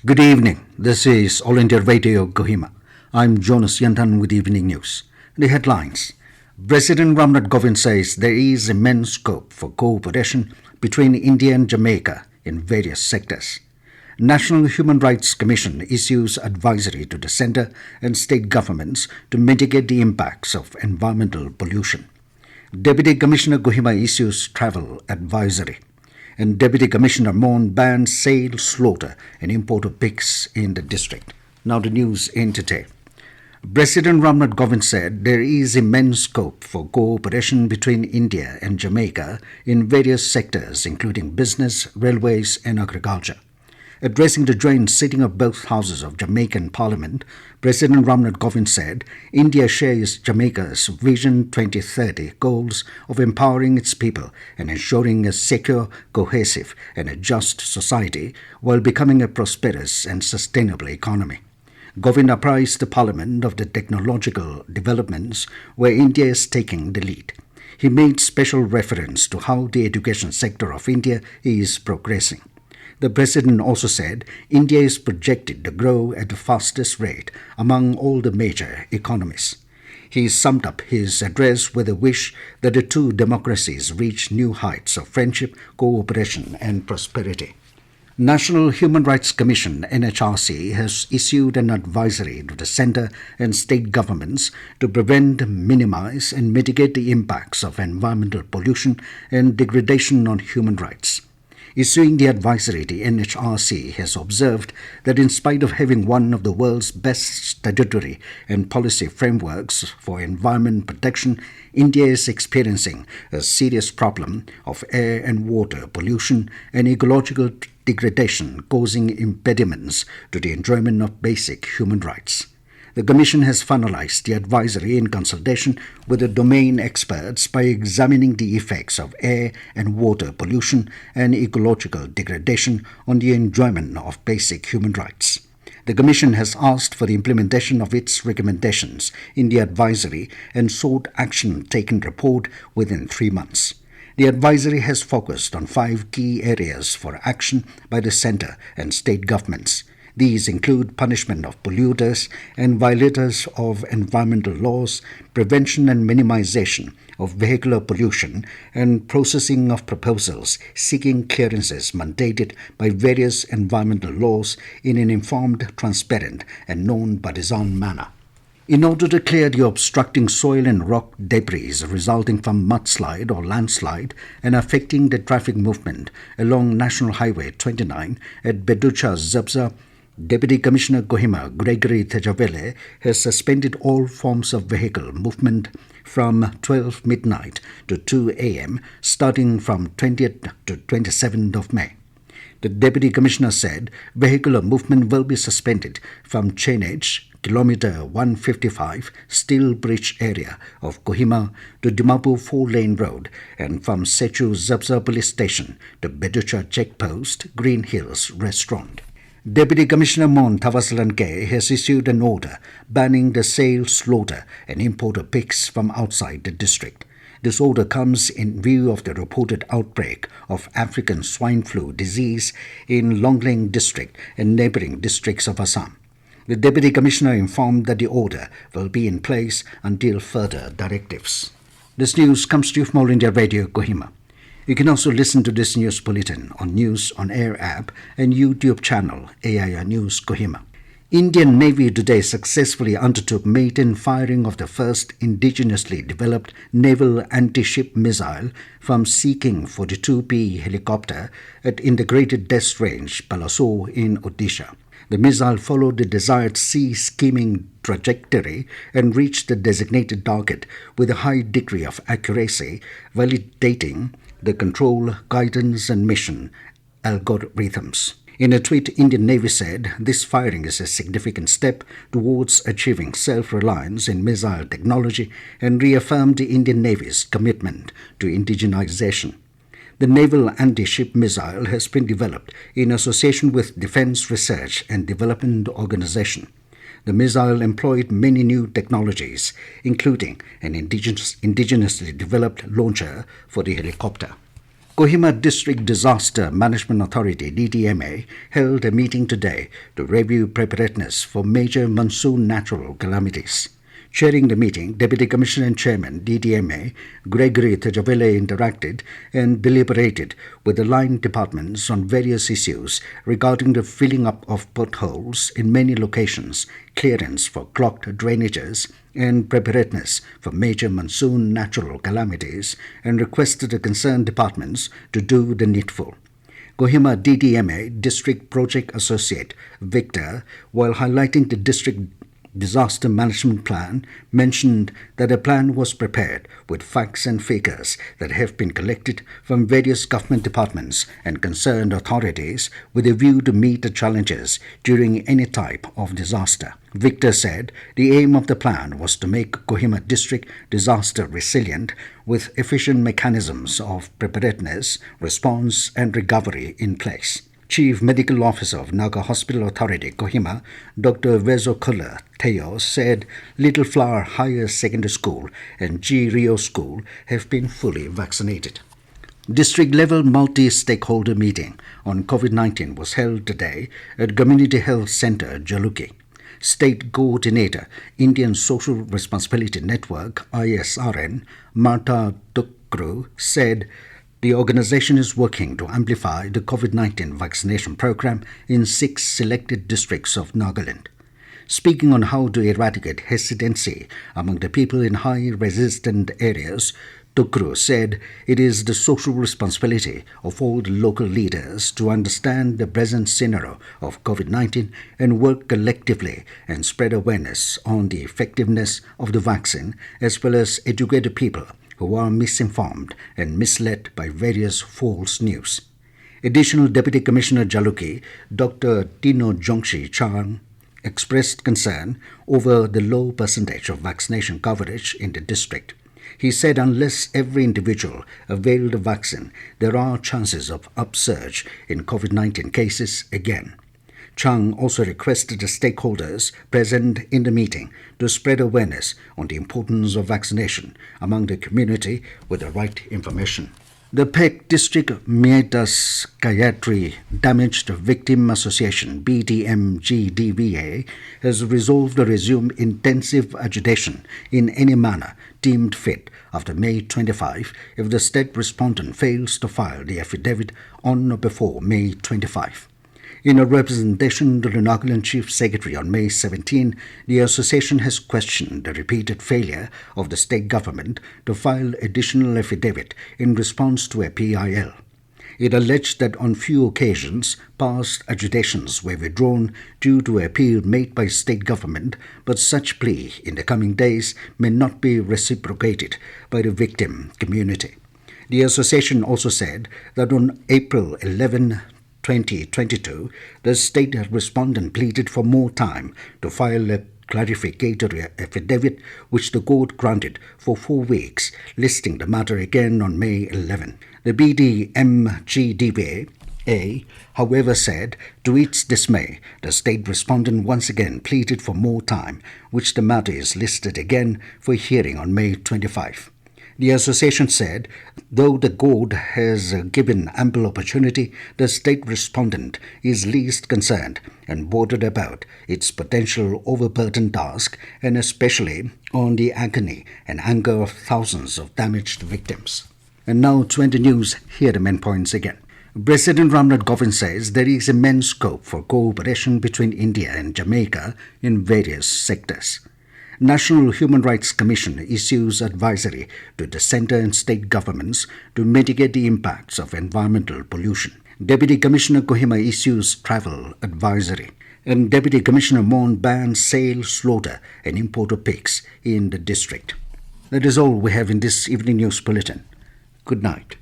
Good evening. This is All India Radio Kohima. I'm Jonas Yantan with Evening News. The headlines. President Ram Nath Kovind says there is immense scope for cooperation between India and Jamaica in various sectors. National Human Rights Commission issues advisory to the centre and state governments to mitigate the impacts of environmental pollution. Deputy Commissioner Kohima issues travel advisory. And Deputy Commissioner Mon bans sale, slaughter and import of pigs in the district. Now the news in detail. President Ram Nath Kovind said there is immense scope for cooperation between India and Jamaica in various sectors including business, railways and agriculture. Addressing the joint sitting of both houses of Jamaican Parliament, President Ram Nath Kovind said India shares Jamaica's Vision 2030 goals of empowering its people and ensuring a secure, cohesive and a just society while becoming a prosperous and sustainable economy. Kovind apprised the Parliament of the technological developments where India is taking the lead. He made special reference to how the education sector of India is progressing. The President also said India is projected to grow at the fastest rate among all the major economies. He summed up his address with a wish that the two democracies reach new heights of friendship, cooperation and prosperity. National Human Rights Commission (NHRC) has issued an advisory to the centre and state governments to prevent, minimise and mitigate the impacts of environmental pollution and degradation on human rights. Issuing the advisory, the NHRC has observed that in spite of having one of the world's best statutory and policy frameworks for environment protection, India is experiencing a serious problem of air and water pollution and ecological degradation causing impediments to the enjoyment of basic human rights. The Commission has finalized the advisory in consultation with the domain experts by examining the effects of air and water pollution and ecological degradation on the enjoyment of basic human rights. The Commission has asked for the implementation of its recommendations in the advisory and sought action taken report within 3 months. The advisory has focused on 5 key areas for action by the centre and state governments. These include punishment of polluters and violators of environmental laws, prevention and minimization of vehicular pollution, and processing of proposals seeking clearances mandated by various environmental laws in an informed, transparent, and non-partisan manner. In order to clear the obstructing soil and rock debris resulting from mudslide or landslide and affecting the traffic movement along National Highway 29 at Beducha Zabza, Deputy Commissioner Kohima Gregory Tejavele has suspended all forms of vehicle movement from 12 midnight to 2 a.m. starting from 20th to 27th of May. The Deputy Commissioner said vehicular movement will be suspended from Chainage, Kilometre 155, Steel Bridge area of Kohima to Dimapur 4-lane road and from Sechu Zabza Police Station to Beducha Checkpost, Green Hills Restaurant. Deputy Commissioner Mon has issued an order banning the sale, slaughter and import of pigs from outside the district. This order comes in view of the reported outbreak of African swine flu disease in Longling district and neighbouring districts of Assam. The Deputy Commissioner informed that the order will be in place until further directives. This news comes to you from All India Radio Kohima. You can also listen to this news bulletin on News on Air app and YouTube channel AIR News Kohima. Indian Navy today successfully undertook maiden firing of the first indigenously developed naval anti-ship missile from Sea King 42P helicopter at Integrated Test Range, Palasur in Odisha. The missile followed the desired sea skimming trajectory and reached the designated target with a high degree of accuracy, validating the control, guidance and mission algorithms. In a tweet, Indian Navy said this firing is a significant step towards achieving self-reliance in missile technology and reaffirmed the Indian Navy's commitment to indigenization. The Naval Anti-Ship Missile has been developed in association with Defence Research and Development Organization. The missile employed many new technologies, including an indigenously developed launcher for the helicopter. Kohima District Disaster Management Authority (DDMA) held a meeting today to review preparedness for major monsoon natural calamities. Chairing the meeting, Deputy Commissioner and Chairman DDMA Gregory Tejavele interacted and deliberated with the line departments on various issues regarding the filling up of potholes in many locations, clearance for clogged drainages, and preparedness for major monsoon natural calamities, and requested the concerned departments to do the needful. Kohima DDMA District Project Associate Victor, while highlighting the district disaster management plan, mentioned that a plan was prepared with facts and figures that have been collected from various government departments and concerned authorities with a view to meet the challenges during any type of disaster. Victor said the aim of the plan was to make Kohima district disaster resilient with efficient mechanisms of preparedness, response and recovery in place. Chief Medical Officer of Naga Hospital Authority, Kohima, Dr. Vezokola Theo, said Little Flower Higher Secondary School and G. Rio School have been fully vaccinated. District-level multi-stakeholder meeting on COVID-19 was held today at Community Health Center, Jaluki. State Coordinator, Indian Social Responsibility Network, ISRN, Martha Tukru, said the organization is working to amplify the COVID-19 vaccination program in 6 selected districts of Nagaland. Speaking on how to eradicate hesitancy among the people in high-resistant areas, Tukru said it is the social responsibility of all the local leaders to understand the present scenario of COVID-19 and work collectively and spread awareness on the effectiveness of the vaccine, as well as educate the people who are misinformed and misled by various false news. Additional Deputy Commissioner Jaluki, Dr. Tino Jongshi Chang, expressed concern over the low percentage of vaccination coverage in the district. He said unless every individual availed the vaccine, there are chances of upsurge in COVID-19 cases again. Chang also requested the stakeholders present in the meeting to spread awareness on the importance of vaccination among the community with the right information. The Pek District Mietas Gayatri Damaged Victim Association (BDMGDVA) has resolved to resume intensive agitation in any manner deemed fit after May 25 if the state respondent fails to file the affidavit on or before May 25. In a representation to the Nagaland Chief Secretary on May 17, the association has questioned the repeated failure of the state government to file additional affidavit in response to a PIL. It alleged that on few occasions, past agitations were withdrawn due to appeal made by state government, but such plea in the coming days may not be reciprocated by the victim community. The association also said that on April 11, 2022, the state respondent pleaded for more time to file a clarificatory affidavit which the court granted for 4 weeks, listing the matter again on May 11. The BDMGDVA, however, said to its dismay, the state respondent once again pleaded for more time, which the matter is listed again for hearing on May 25. The association said, though the court has given ample opportunity, the state respondent is least concerned and bothered about its potential overburdened task and especially on the agony and anger of thousands of damaged victims. And now 20 news, here are the main points again. President Ram Nath Kovind says there is immense scope for cooperation between India and Jamaica in various sectors. National Human Rights Commission issues advisory to the centre and state governments to mitigate the impacts of environmental pollution. Deputy Commissioner Kohima issues travel advisory. And Deputy Commissioner Mon bans sale, slaughter and import of pigs in the district. That is all we have in this evening news bulletin. Good night.